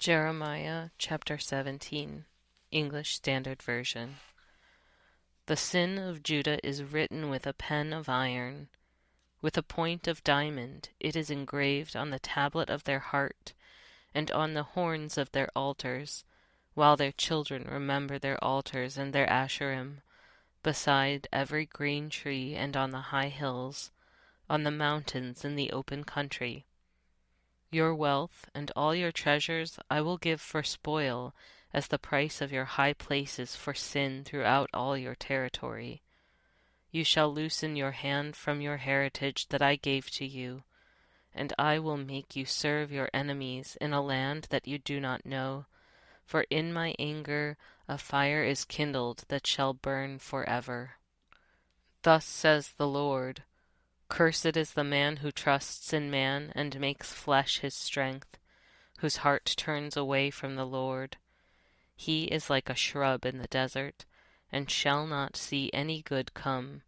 Jeremiah chapter 17, English Standard Version. The sin of Judah is written with a pen of iron. With a point of diamond it is engraved on the tablet of their heart, and on the horns of their altars, while their children remember their altars and their Asherim, beside every green tree and on the high hills, on the mountains in the open country. Your wealth and all your treasures I will give for spoil, as the price of your high places for sin throughout all your territory. You shall loosen your hand from your heritage that I gave to you, and I will make you serve your enemies in a land that you do not know, for in my anger a fire is kindled that shall burn forever. Thus says the Lord, Cursed is the man who trusts in man and makes flesh his strength, whose heart turns away from the Lord. He is like a shrub in the desert, and shall not see any good come.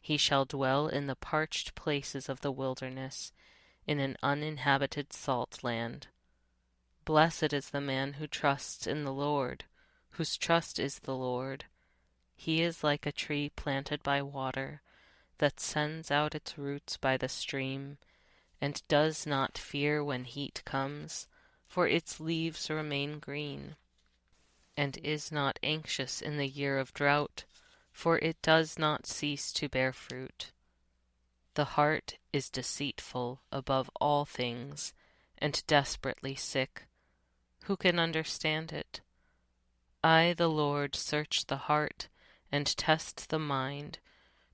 He shall dwell in the parched places of the wilderness, in an uninhabited salt land. Blessed is the man who trusts in the Lord, whose trust is the Lord. He is like a tree planted by water, that sends out its roots by the stream, and does not fear when heat comes, for its leaves remain green, and is not anxious in the year of drought, for it does not cease to bear fruit. The heart is deceitful above all things, and desperately sick. Who can understand it? I, the Lord, search the heart, and test the mind,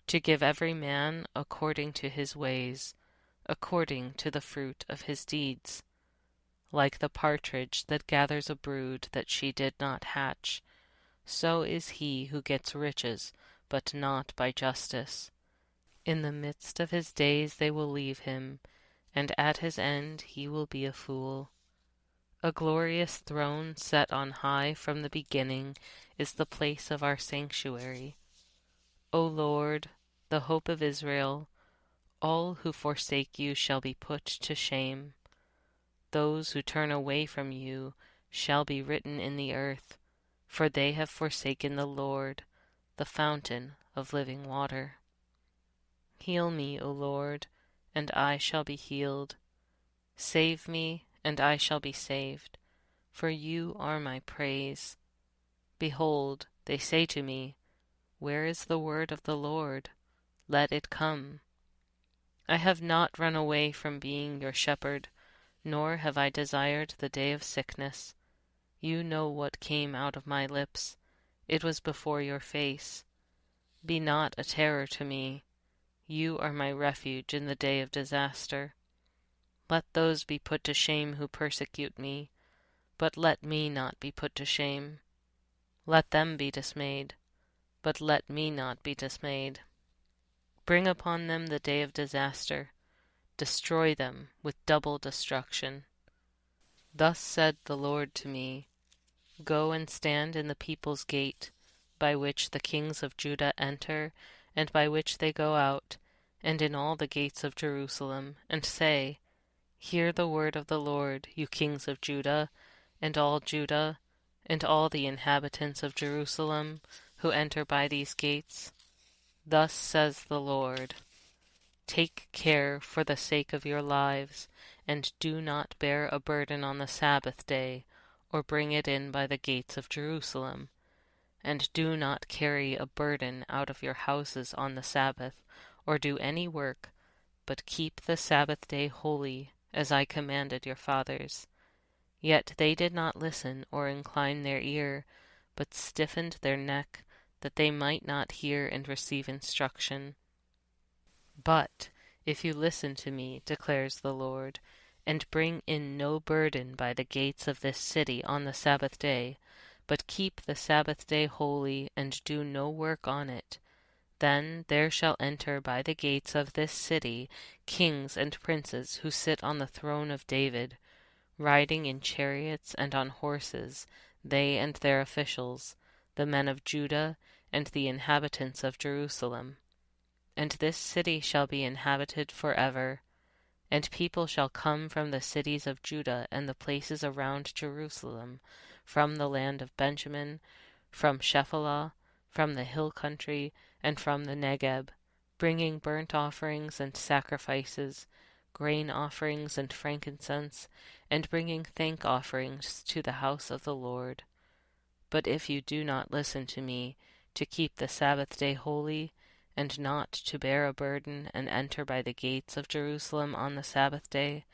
to give every man according to his ways, according to the fruit of his deeds. Like the partridge that gathers a brood that she did not hatch, so is he who gets riches, but not by justice. In the midst of his days they will leave him, and at his end he will be a fool. A glorious throne set on high from the beginning is the place of our sanctuary. O Lord, the hope of Israel, all who forsake you shall be put to shame. Those who turn away from you shall be written in the earth, for they have forsaken the Lord, the fountain of living water. Heal me, O Lord, and I shall be healed. Save me, and I shall be saved, for you are my praise. Behold, they say to me, Where is the word of the Lord? Let it come. I have not run away from being your shepherd, nor have I desired the day of sickness. You know what came out of my lips. It was before your face. Be not a terror to me. You are my refuge in the day of disaster. Let those be put to shame who persecute me, but let me not be put to shame. Let them be dismayed, but let me not be dismayed. Bring upon them the day of disaster. Destroy them with double destruction. Thus said the Lord to me, Go and stand in the people's gate, by which the kings of Judah enter, and by which they go out, and in all the gates of Jerusalem, and say, Hear the word of the Lord, you kings of Judah, and all the inhabitants of Jerusalem, who enter by these gates. Thus says the Lord, Take care for the sake of your lives, and do not bear a burden on the Sabbath day, or bring it in by the gates of Jerusalem. And do not carry a burden out of your houses on the Sabbath, or do any work, but keep the Sabbath day holy, as I commanded your fathers. Yet they did not listen or incline their ear, but stiffened their neck, that they might not hear and receive instruction. But if you listen to me, declares the Lord, and bring in no burden by the gates of this city on the Sabbath day, but keep the Sabbath day holy, and do no work on it, then there shall enter by the gates of this city kings and princes who sit on the throne of David, riding in chariots and on horses, they and their officials, the men of Judah and the inhabitants of Jerusalem. And this city shall be inhabited forever, And people shall come from the cities of Judah and the places around Jerusalem, from the land of Benjamin, from Shephelah, from the hill country, and from the Negeb, bringing burnt offerings and sacrifices, grain offerings and frankincense, and bringing thank offerings to the house of the Lord. But if you do not listen to me, to keep the Sabbath day holy, and not to bear a burden and enter by the gates of Jerusalem on the Sabbath day,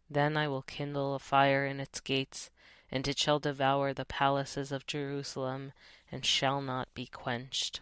then I will kindle a fire in its gates, and it shall devour the palaces of Jerusalem, and shall not be quenched.